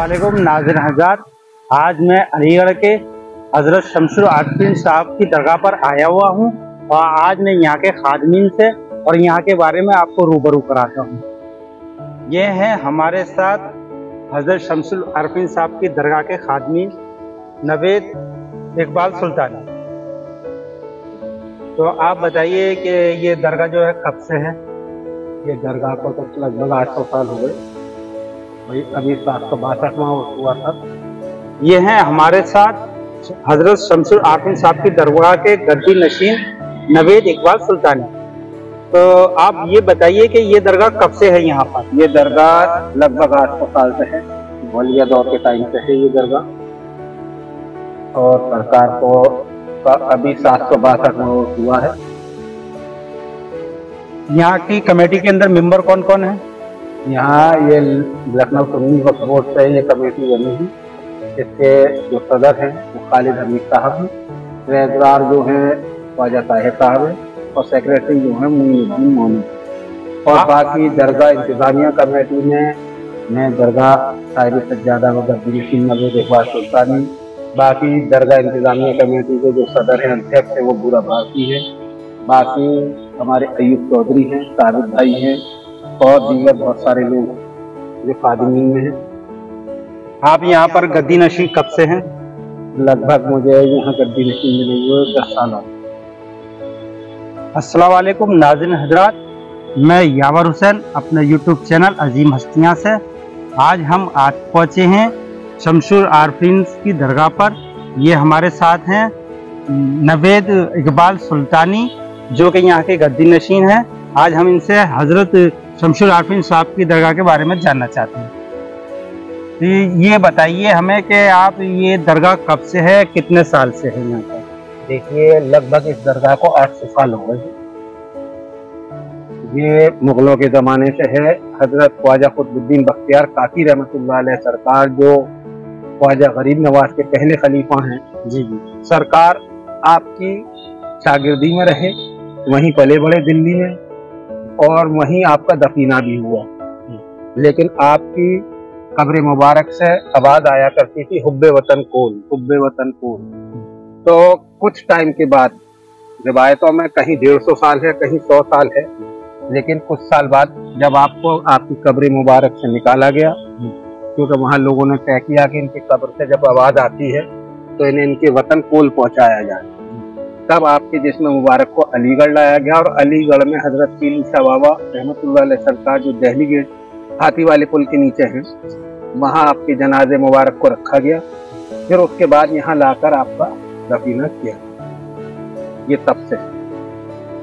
अस्सलामुअलैकुम नाज़रीन हज़रात। आज मैं अलीगढ़ के हज़रत शमसुल आरफीन साहब की दरगाह पर आया हुआ हूँ और आज मैं यहाँ के खादमीन से और यहाँ के बारे में आपको रूबरू कराता हूँ। ये हैं हमारे साथ हज़रत शमसुल आरफीन साहब की दरगाह के खादमीन नवेद इकबाल सुल्तानी। तो आप बताइए कि ये दरगाह जो है कब से है? ये दरगाह को तो लगभग 800 साल हो गए। वही अभी 762वां हुआ था। ये हैं हमारे साथ हजरत शमसुल आरफीन साहब की दरगाह के गद्दी नशीन नवेद इकबाल सुल्तानी। तो आप ये बताइए कि ये दरगाह कब से है यहाँ पर? ये दरगाह लगभग 800 साल से है। मौलिया दौर के टाइम से है ये दरगाह, और सरकार को अभी 762 में हुआ है। यहाँ की कमेटी के अंदर मेंबर कौन कौन है? यहाँ ये लखनऊ सुन्नी वक्फ बोर्ड से ये कमेटी बनी है। इसके जो सदर हैं वो खालिद हमीद साहब हैं, ट्रेजरार जो हैं ख्वाजा ताहिर साहब हैं, और सेक्रेटरी जो है मुईनुद्दीन मोनी। और बाकी दरगाह इंतजामिया कमेटी में मैं दरगाह साहिब सज्जादा व गद्दी नशीन नवेद इकबाल सुल्तानी। बाकी दरगाह इंतजामिया कमेटी के जो सदर हैं, अध्यक्ष हैं, वो बुरा भारती है। बाकी हमारे अयूब चौधरी हैं, साबित भाई हैं, और दीगर बहुत सारे लोग जो खादिमीन में हैं। आप यहाँ पर गद्दी नशीन कब से हैं? लगभग मुझे यहाँ गद्दी नशीन मिले हुए 10 साल हो। अस्सलाम वालेकुम नाज़रीन हज़रात, मैं यावर हुसैन अपने यूट्यूब चैनल अजीम हस्तियाँ से। आज हम आज पहुँचे हैं शमसुल आरफीन की दरगाह पर। ये हमारे साथ हैं नवेद इकबाल सुल्तानी जो कि यहाँ के गद्दी नशीन हैं। आज हम इनसे हज़रत शमसुल आरफीन साहब की दरगाह के बारे में जानना चाहते हैं। तो ये बताइए हमें कि आप ये दरगाह कब से है, कितने साल से है यहाँ पर? देखिए, लगभग इस दरगाह को 800 साल हो गए। ये मुगलों के ज़माने से है। हजरत ख्वाजा कुतुबुद्दीन बख्तियार काकी रहमतुल्लाह अलैह सरकार, जो ख्वाजा गरीब नवाज के पहले खलीफा हैं, जी, सरकार आपकी शागिर्दी में रहे, वहीं पले बड़े दिल्ली में, और वहीं आपका दफीना भी हुआ। लेकिन आपकी कब्र मुबारक से आवाज आया करती थी हुब्बे वतन कोल, हुब्बे वतन कोल। तो कुछ टाइम के बाद, रिवायतों में कहीं 150 साल है, कहीं 100 साल है, लेकिन कुछ साल बाद जब आपको आपकी कब्र मुबारक से निकाला गया, क्योंकि वहां लोगों ने तय किया कि इनकी कब्र से जब आवाज आती है तो इन्हें इनके वतन कोल पहुंचाया जाए, तब आपके जिस्म मुबारक को अलीगढ़ लाया गया। और अलीगढ़ में हजरत पीली शाह बाबा रहमतुल्लाह अलैह सरकार, जो दिल्ली गेट हाथी वाले पुल के नीचे हैं, वहाँ आपके जनाजे मुबारक को रखा गया। फिर उसके बाद यहाँ लाकर आपका दफीना किया। ये तब से।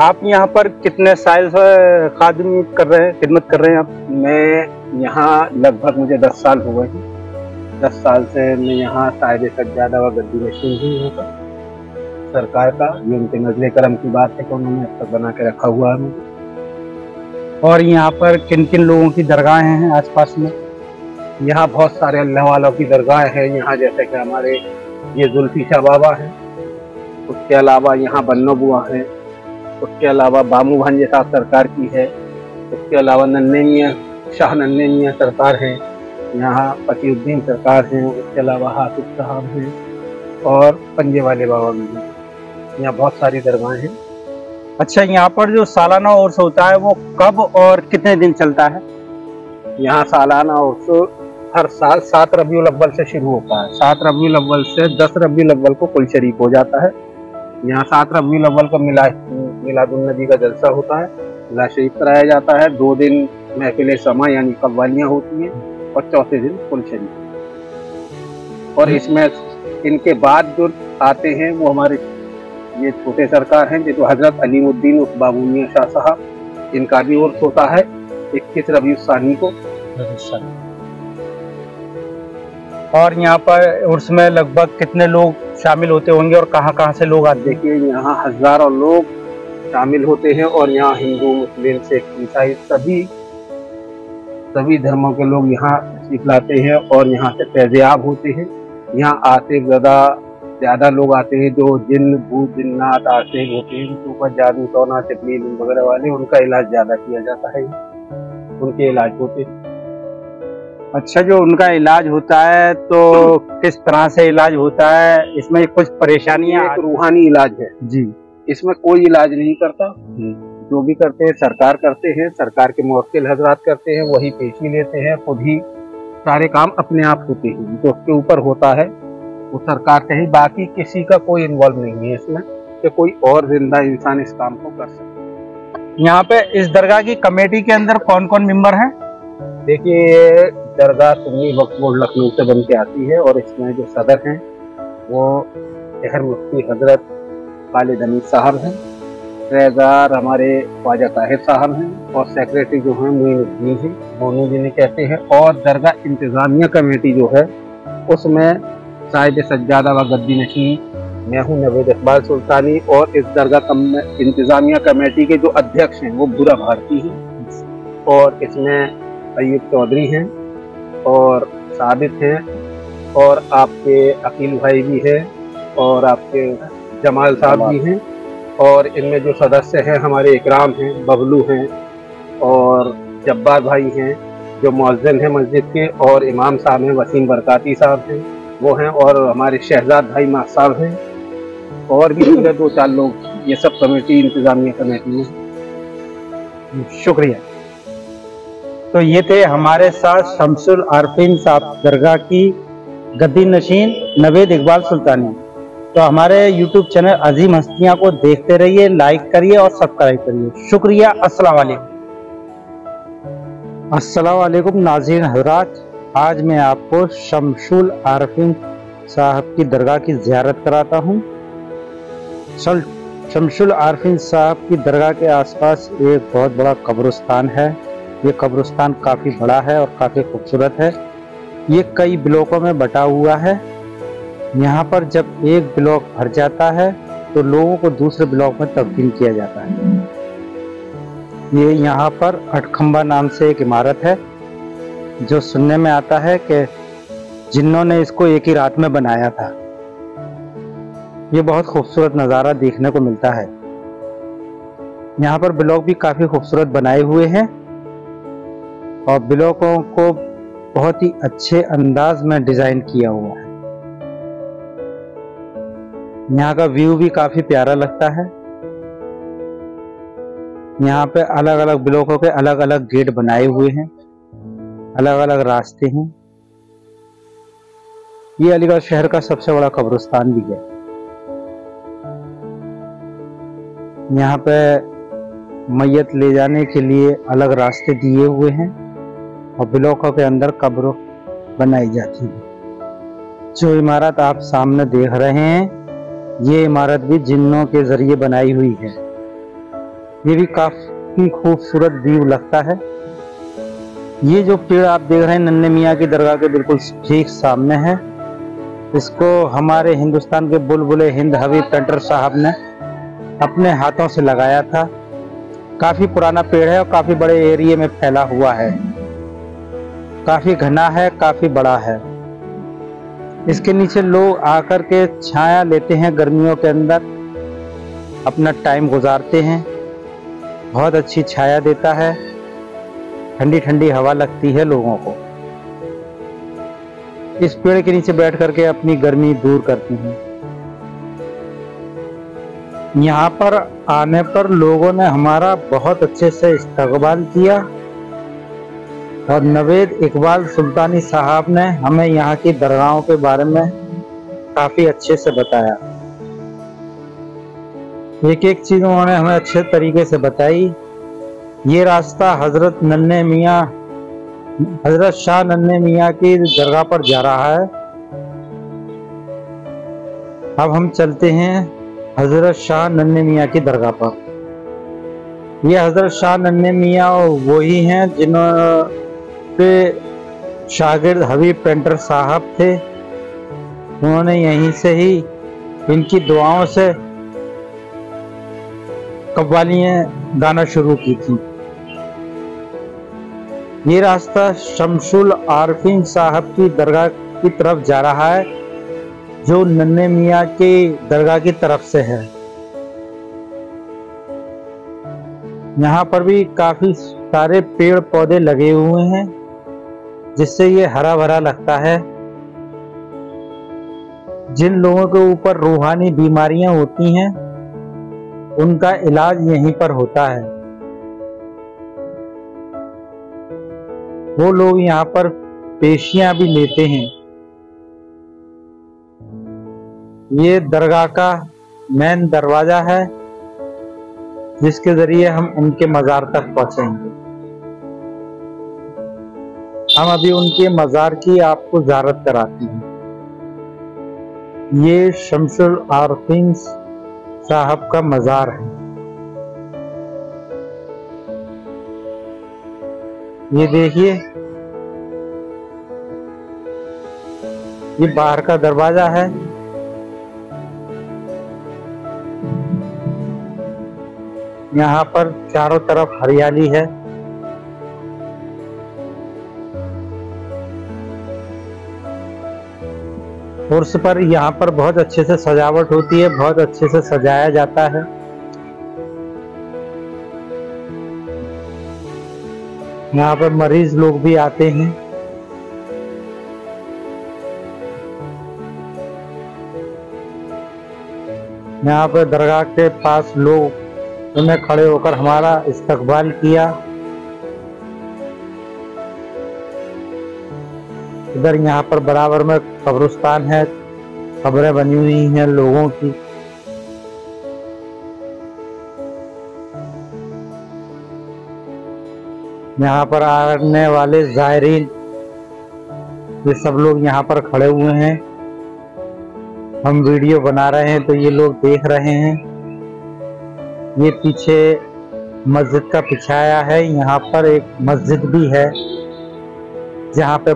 आप यहाँ पर कितने साल से खादमी कर रहे हैं, खिदमत कर रहे हैं आप? मैं यहाँ लगभग मुझे 10 साल हो गए। 10 साल से मैं यहाँ साहिब सज्जादा व गद्दी नशीन ही हूँ। सरकार का ये उनके नजरे करम की बात है कि उन्होंने अब तक बना के रखा हुआ है मुझे। और यहाँ पर किन किन लोगों की दरगाहें हैं आसपास में? यहाँ बहुत सारे अल्लाह वालों की दरगाह है। यहाँ जैसे कि हमारे ये जुल्फी शाह बाबा हैं, उसके अलावा यहाँ बन्नो बुआ है, उसके अलावा बामू भांजे साहब सरकार की है, उसके अलावा नन्हे मियाँ शाह नन्हे मियाँ सरकार हैं, यहाँ फकीउद्दीन सरकार हैं, उसके अलावा हाफिज साहब हैं, और पंजे वाले बाबा भी हैं। यहाँ बहुत सारी दरगाहें हैं। अच्छा, यहाँ पर जो सालाना उर्स होता है वो कब और कितने दिन चलता है? यहाँ सालाना उर्स हर साल 7 रबीउल अव्वल से शुरू होता है। 7 रबीउल अव्वल से 10 रबीउल अव्वल को कुल शरीफ हो जाता है। यहाँ 7 रबीउल अव्वल को मिलादुन नबी का जलसा होता है, मिलाद शरीफ कराया जाता है। 2 दिन महफिल समा यानी कव्वालियाँ होती हैं, और चौथे दिन कुल शरीफ। और इसमें इनके बाद जो आते हैं वो हमारे ये छोटे सरकार हैं, जो हजरत अलीमुद्दीन बाबू मियां शाह साहब, इनका भी उर्स होता है 21 रबीउल सानी को। और यहाँ पर उर्स में लगभग कितने लोग शामिल होते होंगे और कहाँ कहाँ से लोग आते? देखिए, यहाँ हजारों लोग शामिल होते हैं, और यहाँ हिंदू, मुस्लिम, सिख, ईसाई सभी धर्मों के लोग यहाँ तशरीफ लाते हैं, और यहाँ से फैज़याब होते हैं। यहाँ आते ज्यादा लोग आते हैं जो जिन भूत जिन्नात आते होते हैं, उनके ऊपर जादू टोना तितली वगैरह वाले, उनका इलाज ज्यादा किया जाता है। उनके इलाज होते हैं। अच्छा, जो उनका इलाज होता है तो किस तरह से इलाज होता है, इसमें कुछ परेशानियां? एक रूहानी इलाज है जी। इसमें कोई इलाज नहीं करता, जो भी करते हैं सरकार करते हैं, सरकार के मुवक्किल हजरात करते हैं, वही पेशी लेते हैं, खुद ही सारे काम अपने आप होते हैं, जो उसके ऊपर होता है वो सरकार से ही, बाकी किसी का कोई इन्वॉल्व नहीं है इसमें कि कोई और जिंदा इंसान इस काम को कर सके। यहाँ पे इस दरगाह की कमेटी के अंदर कौन कौन मेंबर हैं? देखिए, ये दरगाह सुन्नी वक्फ बोर्ड लखनऊ से बन के आती है और इसमें जो सदर हैं वो शहर मुफ्ती हजरत खालिद हमीद साहब हैं, ट्रेजर हमारे ख्वाजा ताहिर साहब हैं और सेक्रेटरी जो हैं मोइनुद्दीन हैं, दोनों जिन्हें कहते हैं। और दरगाह इंतज़ामिया कमेटी जो है उसमें साहिब सज्जादा व गद्दी नशीं मैं हूँ नवेद इकबाल सुल्तानी, और इस दरगाह इंतज़ामिया कमेटी के जो अध्यक्ष हैं वो बुरा भारती हैं, और इसमें अय्यूब चौधरी हैं और साबित हैं और आपके अकील भाई भी हैं और आपके जमाल साहब भी हैं, और इनमें जो सदस्य हैं हमारे इकराम हैं, बबलू हैं और जब्बार भाई हैं जो मुअज्जिन हैं मस्जिद के, और इमाम साहब हैं वसीम बरकाती साहब हैं वो हैं, और हमारे शहजाद भाई माँ साहब हैं, और भी पूरे 2-4 लोग, ये सब कमेटी इंतजामिया कमेटी में। शुक्रिया। तो ये थे हमारे साथ शमसुल आरफीन साहब दरगाह की गद्दी नशीन नवेद इकबाल सुल्तानी। तो हमारे YouTube चैनल अजीम हस्तियां को देखते रहिए, लाइक करिए और सब्सक्राइब करिए। शुक्रिया। अस्सलाम वालेकुम। अस्सलाम वालेकुम नाज़रीन हज़रात, आज मैं आपको शमसुल आरफीन साहब की दरगाह की ज़ियारत कराता हूँ। शमसुल आरफीन साहब की दरगाह के आसपास एक बहुत बड़ा कब्रिस्तान है। ये कब्रिस्तान काफ़ी बड़ा है और काफ़ी खूबसूरत है। ये कई ब्लॉकों में बटा हुआ है। यहाँ पर जब एक ब्लॉक भर जाता है तो लोगों को दूसरे ब्लॉक में तब्दील किया जाता है। ये यहाँ पर अठखंबा नाम से एक इमारत है जो सुनने में आता है कि जिन्हों ने इसको एक ही रात में बनाया था। ये बहुत खूबसूरत नज़ारा देखने को मिलता है। यहाँ पर ब्लॉक भी काफ़ी खूबसूरत बनाए हुए हैं और ब्लॉकों को बहुत ही अच्छे अंदाज में डिज़ाइन किया हुआ है। यहाँ का व्यू भी काफ़ी प्यारा लगता है। यहाँ पे अलग अलग ब्लॉकों के अलग अलग गेट बनाए हुए हैं, अलग अलग रास्ते हैं। ये अलीगढ़ शहर का सबसे बड़ा कब्रिस्तान भी है। यहाँ पे मैयत ले जाने के लिए अलग रास्ते दिए हुए हैं और ब्लॉकों के अंदर कब्र बनाई जाती है। जो इमारत आप सामने देख रहे हैं, ये इमारत भी जिन्नों के जरिए बनाई हुई है। ये भी काफी खूबसूरत व्यू लगता है। ये जो पेड़ आप देख रहे हैं नन्हे मियाँ की दरगाह के बिल्कुल ठीक सामने है। इसको हमारे हिंदुस्तान के बुलबुले हिंद हबीब पेंटर साहब ने अपने हाथों से लगाया था। काफी पुराना पेड़ है और काफी बड़े एरिया में फैला हुआ है। काफी घना है, काफी बड़ा है। इसके नीचे लोग आकर के छाया लेते हैं, गर्मियों के अंदर अपना टाइम गुजारते हैं। बहुत अच्छी छाया देता है, ठंडी ठंडी हवा लगती है लोगों को। इस पेड़ के नीचे बैठ करके अपनी गर्मी दूर करते हैं। यहाँ पर आने पर लोगों ने हमारा बहुत अच्छे से इस्तकबाल किया और नवेद इकबाल सुल्तानी साहब ने हमें यहाँ की दरगाहों के बारे में काफी अच्छे से बताया। एक एक चीज उन्होंने हमें अच्छे तरीके से बताई। ये रास्ता हजरत शाह नन्हे मियाँ की दरगाह पर जा रहा है। अब हम चलते हैं हजरत शाह नन्हे मियाँ की दरगाह पर। ये हजरत शाह नन्हे मियाँ वही हैं जिन्होंने शागिर्द हबीब पेंटर साहब थे। उन्होंने यहीं से ही इनकी दुआओं से कव्वालियाँ गाना शुरू की थी। ये रास्ता शमसुल आरफीन साहब की दरगाह की तरफ जा रहा है, जो नन्हे मियाँ की दरगाह की तरफ से है। यहाँ पर भी काफी सारे पेड़ पौधे लगे हुए हैं जिससे ये हरा भरा लगता है। जिन लोगों के ऊपर रूहानी बीमारियां होती हैं उनका इलाज यहीं पर होता है। वो लोग यहाँ पर पेशियां भी लेते हैं। ये दरगाह का मेन दरवाजा है जिसके जरिए हम उनके मज़ार तक पहुंचेंगे। हम अभी उनके मज़ार की आपको ज़ियारत कराते हैं। ये शमसुल आरफीन साहब का मज़ार है। ये देखिए, ये बाहर का दरवाजा है। यहाँ पर चारों तरफ हरियाली है। उर्स पर यहाँ पर बहुत अच्छे से सजावट होती है, बहुत अच्छे से सजाया जाता है। यहाँ पर मरीज लोग भी आते हैं। यहाँ पर दरगाह के पास लोग उन्हें खड़े होकर हमारा इस्तकबाल किया। इधर यहाँ पर बराबर में कब्रिस्तान है, कब्रें बनी हुई हैं लोगों की। यहाँ पर आने वाले ज़ायरीन ये सब लोग यहाँ पर खड़े हुए हैं। हम वीडियो बना रहे हैं तो ये लोग देख रहे हैं। ये पीछे मस्जिद का पिछाया है। यहाँ पर एक मस्जिद भी है जहाँ पे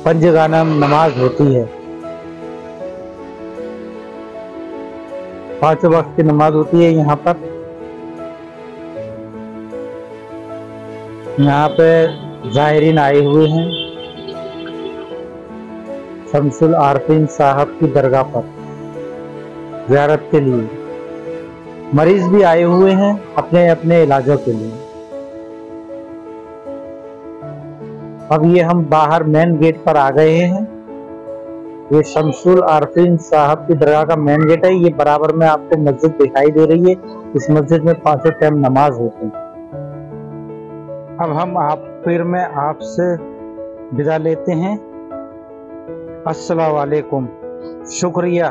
पंजगाना नमाज होती है। 5 वक्त की नमाज होती है यहाँ पर। यहाँ पे ज़ायरीन आए हुए हैं शमसुल आरफीन साहब की दरगाह पर ज़ियारत के लिए। मरीज भी आए हुए हैं अपने अपने इलाजों के लिए। अब ये हम बाहर मेन गेट पर आ गए हैं। ये शमसुल आरफीन साहब की दरगाह का मेन गेट है। ये बराबर में आपको मस्जिद दिखाई दे रही है। इस मस्जिद में 5 टाइम नमाज होती है। अब हम फिर में आपसे विदा लेते हैं। अस्सलाम वालेकुम, शुक्रिया।